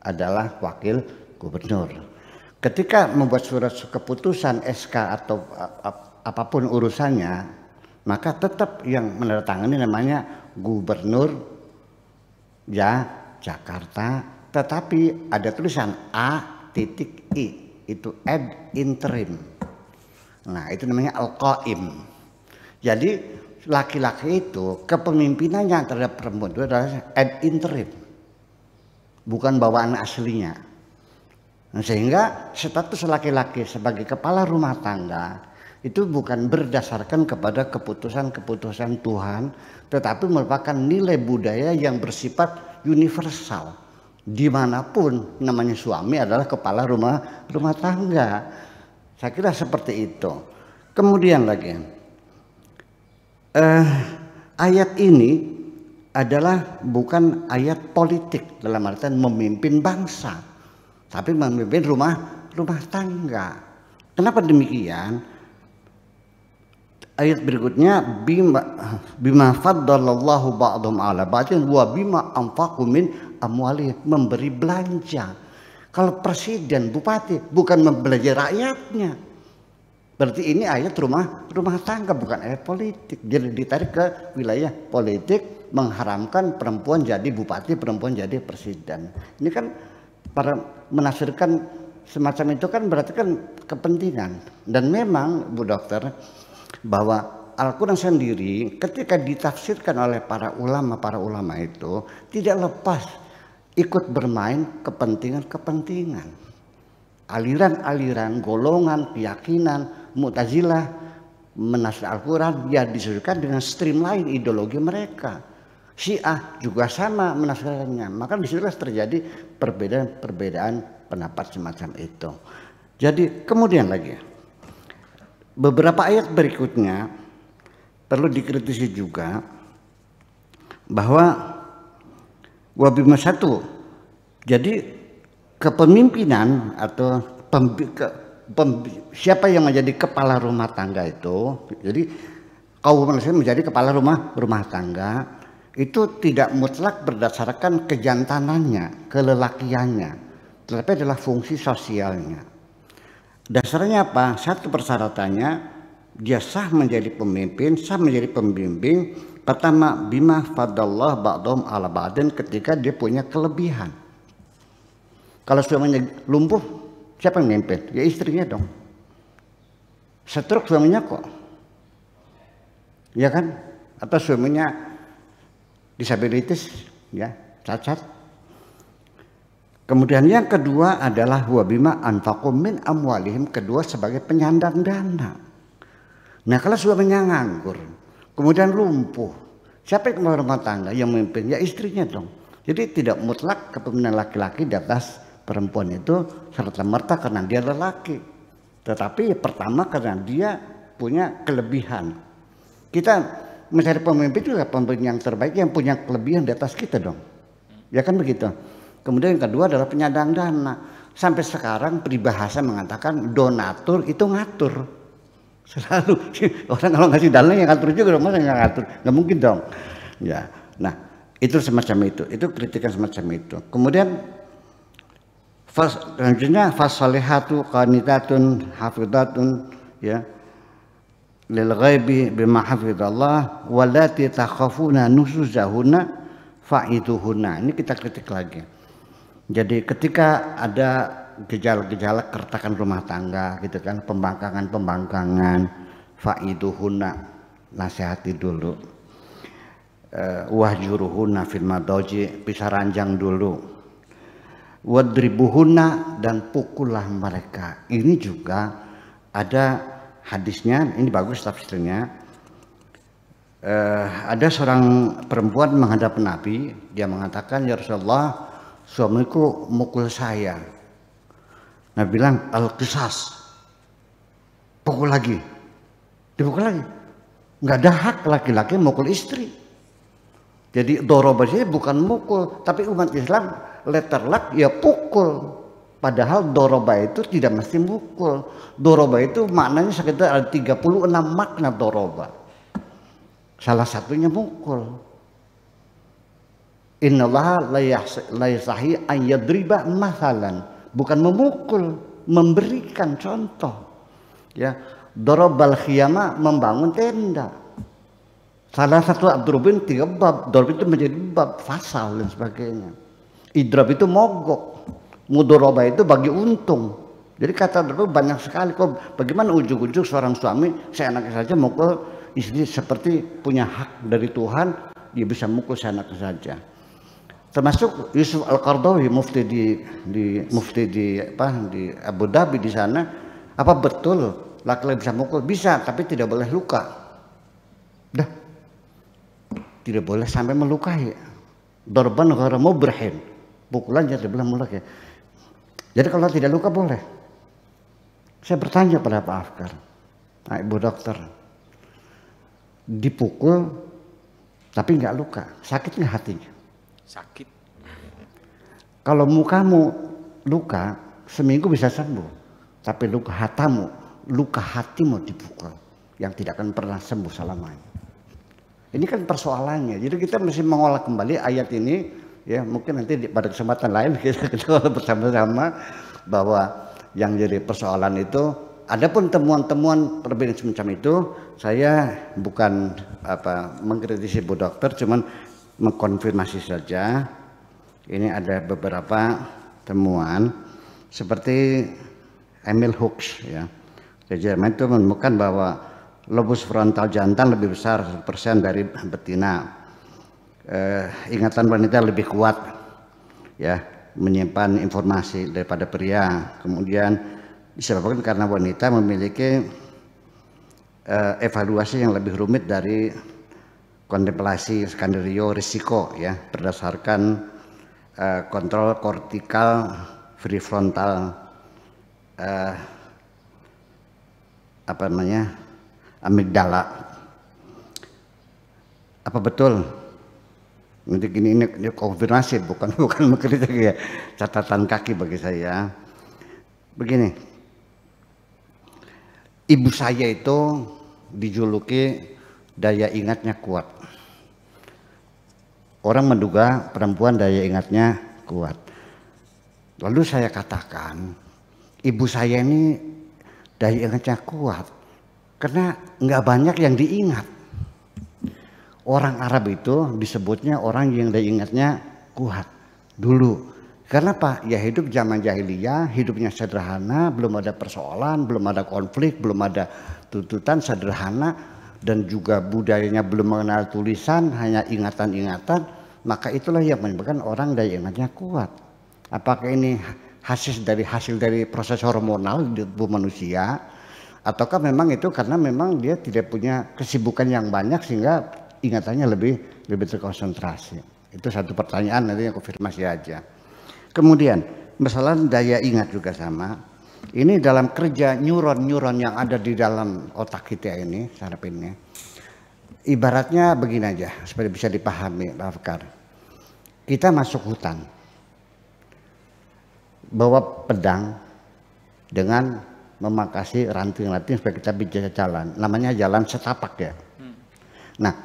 adalah wakil gubernur. Ketika membuat surat keputusan SK atau apapun urusannya, maka tetap yang menandatangani namanya gubernur ya Jakarta, tetapi ada tulisan A.I, itu ad interim. Nah, itu namanya al-qaim. Jadi laki-laki itu kepemimpinannya terhadap perempuan itu adalah ad interim, bukan bawaan aslinya. Nah, sehingga status laki-laki sebagai kepala rumah tangga itu bukan berdasarkan kepada keputusan-keputusan Tuhan, tetapi merupakan nilai budaya yang bersifat universal. Dimanapun namanya suami adalah kepala rumah tangga. Saya kira seperti itu. Kemudian lagi, ayat ini adalah bukan ayat politik dalam artian memimpin bangsa, tapi memimpin rumah tangga. Kenapa demikian? Ayat berikutnya bima faddalallahu ba'dhum ala ba'din wa bima anfaqu min amwalihim, memberi belanja. Kalau presiden, bupati bukan membelanja rakyatnya. Berarti ini ayat rumah tangga, bukan ayat politik. Jadi ditarik ke wilayah politik, mengharamkan perempuan jadi bupati, perempuan jadi presiden. Ini kan para menafsirkan semacam itu kan berarti kan kepentingan. Dan memang Bu Dokter, bahwa Al-Quran sendiri ketika ditafsirkan oleh para ulama itu tidak lepas ikut bermain kepentingan-kepentingan, aliran-aliran, golongan, keyakinan, Mu'tazilah, menafsir Al-Quran, ya disesuaikan dengan stream lain ideologi mereka. Syiah juga sama menafsirkannya, maka disitulah terjadi perbedaan pendapat semacam itu. Jadi kemudian lagi, beberapa ayat berikutnya perlu dikritisi juga bahwa wabima satu, jadi kepemimpinan atau siapa yang menjadi kepala rumah tangga itu, jadi kaum manusia menjadi kepala rumah tangga itu tidak mutlak berdasarkan kejantanannya, kelelakiannya, tetapi adalah fungsi sosialnya. Dasarnya apa? Satu persyaratannya dia sah menjadi pemimpin, sah menjadi pembimbing. Pertama, bima fadallah ba'dhum ala ba'din, ketika dia punya kelebihan. Kalau suaminya lumpuh, siapa yang memimpin? Ya istrinya dong. Stroke suaminya kok, ya kan? Atau suaminya disabilitas, ya, cacat. Kemudian yang kedua adalah wabima anfaqum min amwalihim, kedua sebagai penyandang dana. Nah kalau suaminya nganggur, kemudian lumpuh, siapa yang kepala rumah tangga yang memimpin? Ya istrinya dong. Jadi tidak mutlak kepemimpinan laki-laki di atas perempuan itu serta-merta karena dia lelaki, tetapi pertama karena dia punya kelebihan. Kita mencari pemimpin juga pemimpin yang terbaik yang punya kelebihan di atas kita dong, ya kan begitu. Kemudian yang kedua adalah penyandang dana. Sampai sekarang peribahasa mengatakan donatur itu ngatur. Selalu orang kalau ngasih dana yang ngatur juga dong, masa nggak ngatur? Nggak mungkin dong. Ya, nah itu semacam itu kritikan semacam itu. Kemudian selanjutnya fasalihatu qanitatun hafidhatun, ya, lil ghaibi bima hafidhallah walati takhafuna nusuzahuna fa'iduhuna. Ini kita kritik lagi. Jadi ketika ada gejala-gejala keretakan rumah tangga gitu kan, pembangkangan fa'iduhuna, nasihati dulu. Wahjuruhuna fil madaji, pisah ranjang dulu. Wadribuhuna, dan pukullah mereka. Ini juga ada hadisnya, ini bagus tafsirnya. Ada seorang perempuan menghadap Nabi, dia mengatakan, ya Rasulullah, suamiku mukul saya. Nabi bilang, al-qisas, pukul lagi, dipukul lagi. Nggak ada hak laki-laki mukul istri. Jadi doroba sih bukan mukul, tapi umat Islam letterlak ya pukul. Padahal doroba itu tidak mesti mukul. Doroba itu maknanya sekitar ada 36 makna doroba. Salah satunya mukul. Innallaha la yasahi an yadriba mathalan, bukan memukul, memberikan contoh. Ya, dorobal khiyama, membangun tenda. Salah satu ad-durubin 3 bab, dorob itu menjadi bab, fasal dan sebagainya. Idrab itu mogok, mudoroba itu bagi untung. Jadi kata dorob banyak sekali. Kok bagaimana ujug-ujug seorang suami seenaknya saja mukul istri, seperti punya hak dari Tuhan, dia bisa mukul seenaknya saja. Termasuk Yusuf Al-Qaradawi, mufti di Abu Dhabi di sana, apa betul laki-laki bisa mukul? Bisa, tapi tidak boleh luka. Dah, tidak boleh sampai melukai. Dorban ghairu mubrihin, pukulan jangan boleh melukai. Jadi kalau tidak luka boleh. Saya bertanya pada Pak Afkar, nah, Ibu dokter, dipukul tapi nggak luka, sakit nggak hatinya? Sakit. Kalau mukamu luka seminggu bisa sembuh, tapi luka hatimu dipukul yang tidak akan pernah sembuh selamanya. Ini kan persoalannya. Jadi kita mesti mengolah kembali ayat ini, ya mungkin nanti pada kesempatan lain kita bersama-sama bahwa yang jadi persoalan itu. Adapun temuan-temuan perbedaan semacam itu, saya bukan mengkritisi Bu Dokter, cuman mengkonfirmasi saja. Ini ada beberapa temuan seperti Emil Hooks, ya, Jerman itu menemukan bahwa lobus frontal jantan lebih besar 1% dari betina. Ingatan wanita lebih kuat. ya, menyimpan informasi daripada pria. Kemudian disebabkan karena wanita memiliki evaluasi yang lebih rumit dari kontemplasi skenario risiko, ya, berdasarkan kontrol kortikal prefrontal amigdala. Apa betul? Nanti ini konfirmasi, bukan mengkritik ya, catatan kaki bagi saya. Begini, ibu saya itu dijuluki daya ingatnya kuat. Orang menduga perempuan daya ingatnya kuat. Lalu saya katakan, ibu saya ini daya ingatnya kuat karena nggak banyak yang diingat. Orang Arab itu disebutnya orang yang daya ingatnya kuat dulu. Karena apa? Ya hidup zaman jahiliyah, hidupnya sederhana, belum ada persoalan, belum ada konflik, belum ada tuntutan, sederhana. Dan juga budayanya belum mengenal tulisan, hanya ingatan-ingatan, maka itulah yang menyebabkan orang daya ingatnya kuat. Apakah ini hasil dari proses hormonal di tubuh manusia, ataukah memang itu karena memang dia tidak punya kesibukan yang banyak sehingga ingatannya lebih terkonsentrasi. Itu satu pertanyaan, nanti aku konfirmasi aja. Kemudian masalah daya ingat juga sama. Ini dalam kerja neuron-neuron yang ada di dalam otak kita ini, saraf ini. Ibaratnya begini aja, supaya bisa dipahami, Pak Afkar. Kita masuk hutan, bawa pedang dengan memangkasi ranting-ranting supaya kita bisa jalan. Namanya jalan setapak ya. Nah,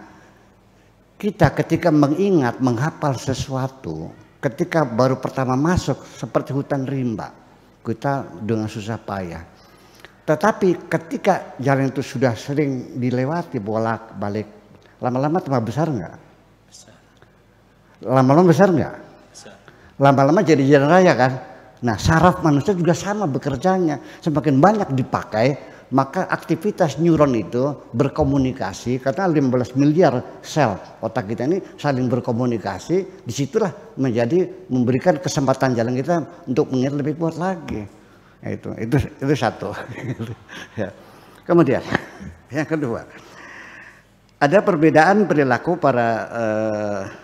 kita ketika mengingat, menghafal sesuatu, ketika baru pertama masuk seperti hutan rimba, kita dengan susah payah. Tetapi ketika jalan itu sudah sering dilewati bolak-balik, lama-lama tambah besar nggak? Lama-lama besar nggak? Lama-lama jadi jalan raya kan? Nah, saraf manusia juga sama bekerjanya. Semakin banyak dipakai, maka aktivitas neuron itu berkomunikasi. Karena 15 miliar sel otak kita ini saling berkomunikasi. Disitulah memberikan kesempatan jalan kita untuk mengingat lebih kuat lagi. Itu satu. Ya. Kemudian yang kedua, ada perbedaan perilaku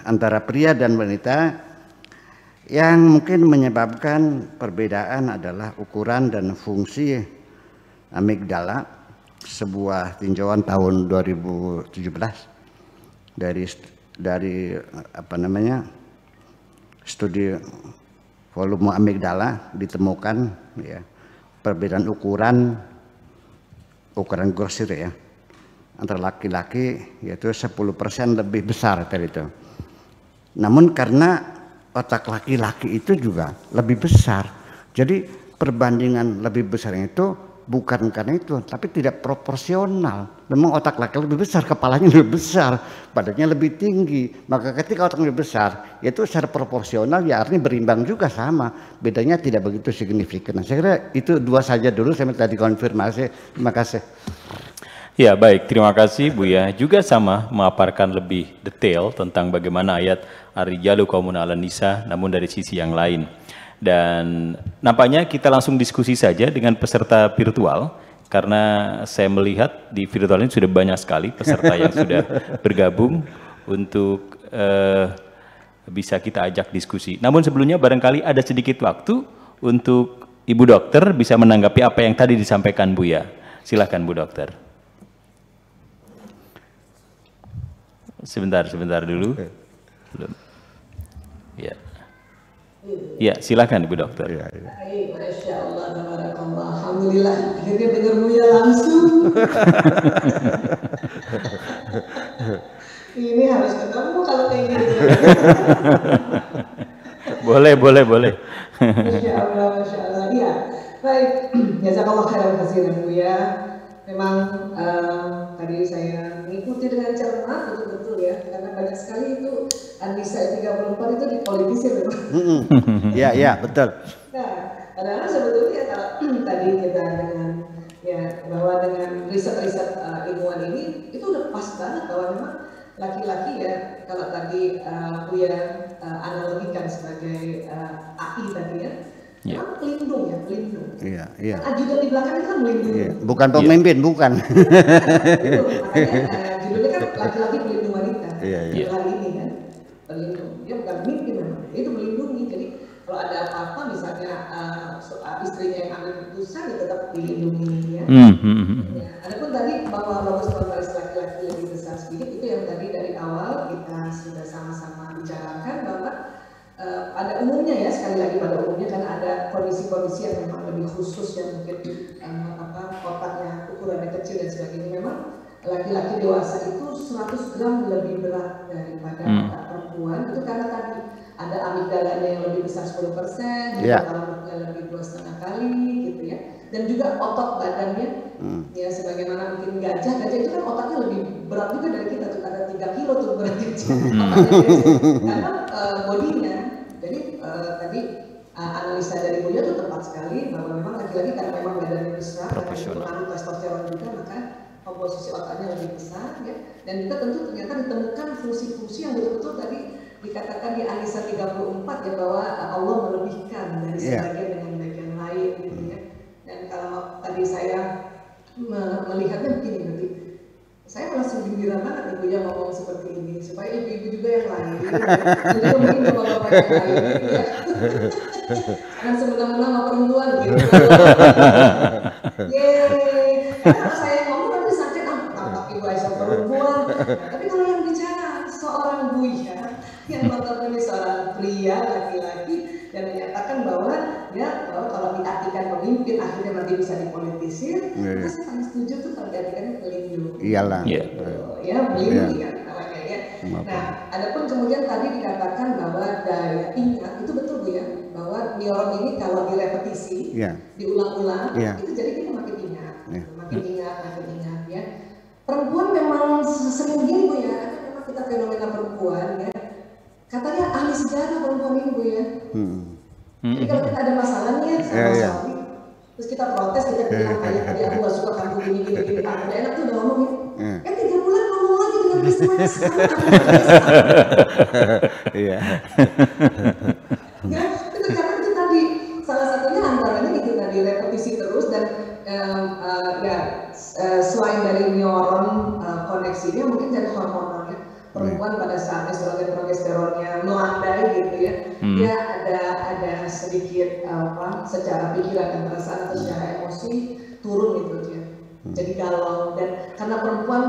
antara pria dan wanita yang mungkin menyebabkan perbedaan adalah ukuran dan fungsi amigdala. Sebuah tinjauan tahun 2017 dari studi volume amigdala ditemukan ya perbedaan ukuran grosir ya antara laki-laki, yaitu 10% lebih besar dari itu. Namun karena otak laki-laki itu juga lebih besar, jadi perbandingan lebih besar itu bukan karena itu, tapi tidak proporsional. Memang otak laki-laki lebih besar, kepalanya lebih besar, badannya lebih tinggi. Maka ketika otak lebih besar, itu secara proporsional ya artinya berimbang juga sama. Bedanya tidak begitu signifikan. Nah, saya kira itu dua saja dulu, saya minta dikonfirmasi. Terima kasih. Ya baik, terima kasih Buya. Juga sama memaparkan lebih detail tentang bagaimana ayat Ar-Rijalu Qawwamun 'alan Nisa, namun dari sisi yang lain. Dan nampaknya kita langsung diskusi saja dengan peserta virtual, karena saya melihat di virtual ini sudah banyak sekali peserta yang sudah bergabung untuk bisa kita ajak diskusi. Namun sebelumnya barangkali ada sedikit waktu untuk Ibu Dokter bisa menanggapi apa yang tadi disampaikan Buya. Silakan Bu Dokter. Sebentar dulu. Belum. Ya. Ya, silakan Ibu Dokter. Baik, Masya Allah, tabarakallah. Alhamdulillah, akhirnya dengar Buya langsung. Ini harus ketemu kalau kayak gitu. Boleh. Masya Allah. Iya, baik. Jazakallah khairan katsiran Buya. Memang tadi saya mengikuti dengan cermat betul-betul ya, karena banyak sekali itu An-Nisa 34 itu dipolitisir memang. Iya, betul. Nah, padahal sebetulnya kalau tadi kita dengan bahwa dengan riset-riset ilmuwan ini itu udah pas banget bahwa memang laki-laki ya, kalau tadi Buya analogikan sebagai AI tadi ya, memang pelindung ya, pelindung. Iya, iya. Ajudan di belakang itu kan melindungi. Iya. Bukan pemimpin, bukan. Makanya judulnya kan laki-laki pelindung wanita. Iya, iya. Hari ini kan pelindung. Dia bukan pemimpin memang, dia itu melindungi. Jadi kalau ada apa-apa misalnya istrinya yang ambil keputusan, dia tetap dilindungi ya. Ya. Adapun tadi bahwa logos pluralis laki-laki lebih besar sedikit, itu yang tadi dari awal kita sudah sama-sama bicarakan bahwa pada umumnya ya, sekali lagi pada umumnya karena ada kondisi-kondisi yang memang lebih khusus yang mungkin otaknya ukurannya kecil dan sebagainya, memang laki-laki dewasa itu 100 gram lebih berat daripada otak perempuan, itu karena tadi ada amigdalanya yang lebih besar 10%, hipotalamusnya lebih 2,5 kali gitu ya, dan juga otot badannya ya sebagaimana mungkin gajah itu kan otaknya lebih berat juga dari kita tuh, ada 3 kilo tuh beratnya karena bodinya. Jadi tadi analisa dari Buya itu tepat sekali bahwa memang laki-laki karena memang badannya besar, karena pengaruh testosteron juga, maka komposisi otaknya lebih besar ya. Dan juga tentu ternyata ditemukan fungsi-fungsi yang betul-betul tadi dikatakan di An-Nisa 34 ya, bahwa Allah melebihkan dari sebagian dengan bagian lain gitu ya. Dan kalau tadi saya melihatnya begini nanti, saya langsung gembira banget Ibu ya ngomong seperti ini supaya ibu-ibu juga yang lain juga mungkin bapak-bapak yang lain ya. Karena sebenarnya sama perempuan gitu. Yeay, karena saya ngomong nanti sakit tampak Ibu Aisyah perempuan. Tapi kalau yang bicara seorang Buya yang notabene seorang pria laki-laki dan menyatakan bahwa ya bahwa kalau diartikan pemimpin akhirnya nanti bisa dipolitisir, maka saya paling setuju tuh kalau diartikan pelindung. Iyalah. Ya melindungi kan namanya ya. Nah, adapun kemudian tadi dikatakan bahwa daya ingat itu betul Bu ya, bahwa neuron ini kalau direpetisi, diulang-ulang, itu jadi kita makin ingat, makin ingat ya. Perempuan memang sering begini Bu ya, memang kita fenomena perempuan ya. Katanya ahli sejarah perempuan ini Bu ya. Jadi kalau kita ada masalahnya sama suami, terus kita protes, kita bilang kayak tadi aku gak suka kamu gini, tak ada enak tuh udah ngomong gitu. 3 bulan ngomong lagi dengan peristiwanya sekarang. Iya. Ya, itu karena itu tadi salah satunya antaranya itu tadi repetisi terus dan selain dari neuron koneksinya mungkin dari hormonalnya. Perempuan pada saat progesteronnya melandai gitu ya, dia ada sedikit secara pikiran dan perasaan atau secara emosi turun gitu dia, jadi galau. Dan karena perempuan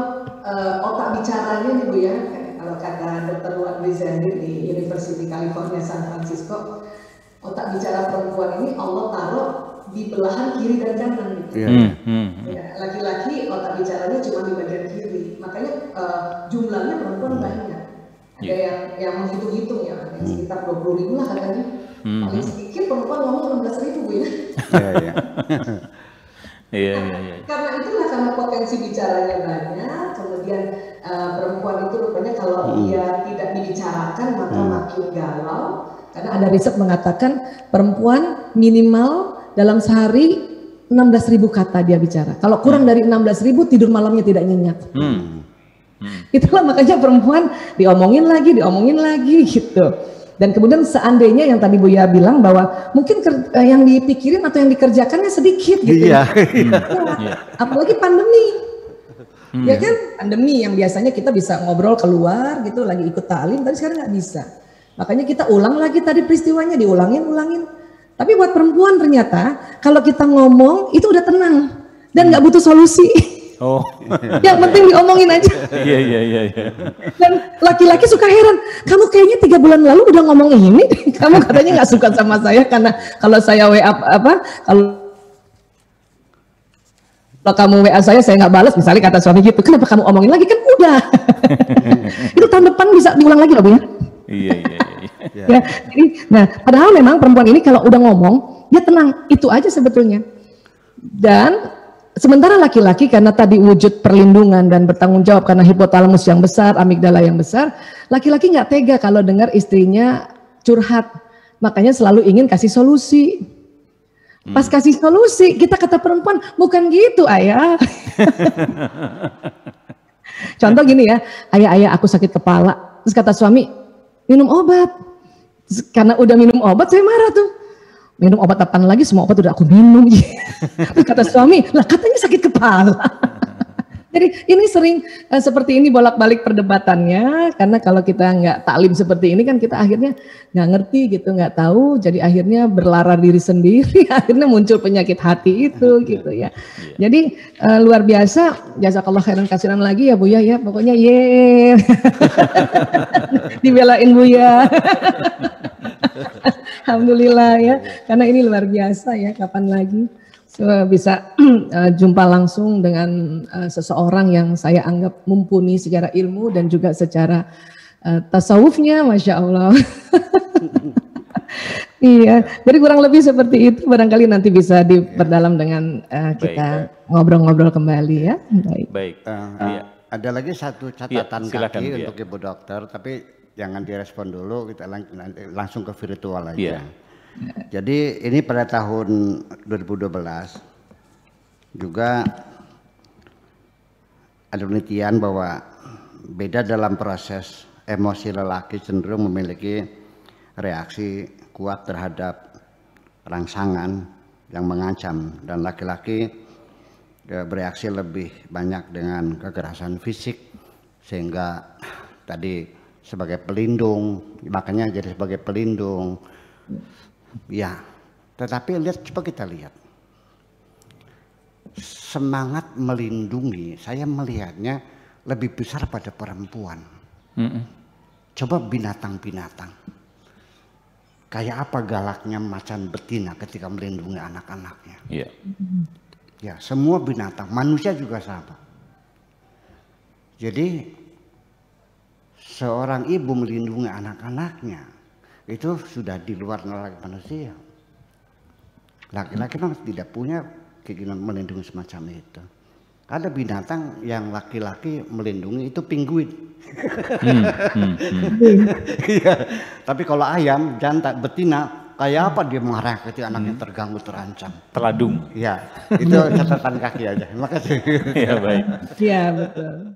otak bicaranya nih Bu ya, kalau kata Dr. Luan Wizandir di University California San Francisco, otak bicara perempuan ini Allah taruh di belahan kiri dan kanan gitu. Ya, laki-laki otak bicaranya cuma di bagian kiri, makanya jumlahnya perempuan banyak. Ada yang menghitung-hitung ya, ada yang sekitar 20.000 lah katanya. Paling sedikit perempuan ngomong 16.000 Bu ya. Iya. Karena itulah, karena potensi bicaranya banyak, kemudian perempuan itu rupanya kalau dia tidak dibicarakan maka makin galau. Karena ada riset mengatakan perempuan minimal dalam sehari 16.000 kata dia bicara. Kalau kurang dari 16.000 tidur malamnya tidak nyenyak. Itulah makanya perempuan diomongin lagi gitu. Dan kemudian seandainya yang tadi Buya bilang bahwa mungkin yang dipikirin atau yang dikerjakannya sedikit gitu. Apalagi pandemi. Ya kan, pandemi yang biasanya kita bisa ngobrol keluar gitu, lagi ikut ta'lim, tapi sekarang nggak bisa. Makanya kita ulang lagi tadi peristiwanya, diulangin. Tapi buat perempuan ternyata kalau kita ngomong itu udah tenang dan nggak butuh solusi. Yang penting diomongin aja. Iya. Dan laki-laki suka heran, kamu kayaknya 3 bulan lalu udah ngomong ini, kamu katanya nggak suka sama saya karena kalau saya WA kalau kamu WA saya nggak balas, misalnya kata suami gitu, kenapa kamu omongin lagi, kan udah. Itu tahun depan bisa diulang lagi loh Bu ya. Iya. Ya, jadi, nah padahal memang perempuan ini kalau udah ngomong dia tenang, itu aja sebetulnya. Dan sementara laki-laki karena tadi wujud perlindungan dan bertanggung jawab karena hipotalamus yang besar, amigdala yang besar, laki-laki nggak tega kalau dengar istrinya curhat, makanya selalu ingin kasih solusi. Pas kasih solusi, kita kata perempuan, bukan gitu ayah. Contoh gini ya, ayah aku sakit kepala, terus kata suami, minum obat. Terus karena udah minum obat, saya marah tuh. Minum obat apaan lagi, semua obat udah aku minum. Terus kata suami, lah katanya sakit kepala. Jadi ini sering seperti ini bolak-balik perdebatannya, karena kalau kita nggak taklim seperti ini kan kita akhirnya nggak ngerti gitu, nggak tahu, jadi akhirnya berlara diri sendiri, akhirnya muncul penyakit hati itu gitu ya. Jadi luar biasa, jazakallah khairan kasiran lagi ya Buya ya, pokoknya ye, dibelain Buya. Alhamdulillah ya, karena ini luar biasa ya, kapan lagi bisa jumpa langsung dengan seseorang yang saya anggap mumpuni secara ilmu dan juga secara tasawufnya, Masya Allah. Iya, jadi kurang lebih seperti itu, barangkali nanti bisa diperdalam dengan kita ngobrol-ngobrol kembali ya. Baik. Ada lagi satu catatan silakan, kaki untuk Ibu Dokter, tapi jangan direspon dulu, kita langsung ke virtual aja. Jadi ini pada tahun 2012 juga ada penelitian bahwa beda dalam proses emosi lelaki cenderung memiliki reaksi kuat terhadap rangsangan yang mengancam, dan laki-laki bereaksi lebih banyak dengan kekerasan fisik, sehingga tadi sebagai pelindung, makanya jadi sebagai pelindung. Ya, tetapi coba kita lihat semangat melindungi, saya melihatnya lebih besar pada perempuan. Coba binatang-binatang, kayak apa galaknya macan betina ketika melindungi anak-anaknya. Ya, semua binatang, manusia juga sama. Jadi seorang ibu melindungi anak-anaknya itu sudah di luar nalar manusia. Laki-laki memang tidak punya keinginan melindungi semacam itu. Ada binatang yang laki-laki melindungi, itu penguin. Iya. Tapi kalau ayam, jantan, betina, kayak apa dia marah ketika anaknya terganggu, terancam. Teladung. Ya, itu catatan kaki aja. Terima kasih. Ya baik. Iya betul.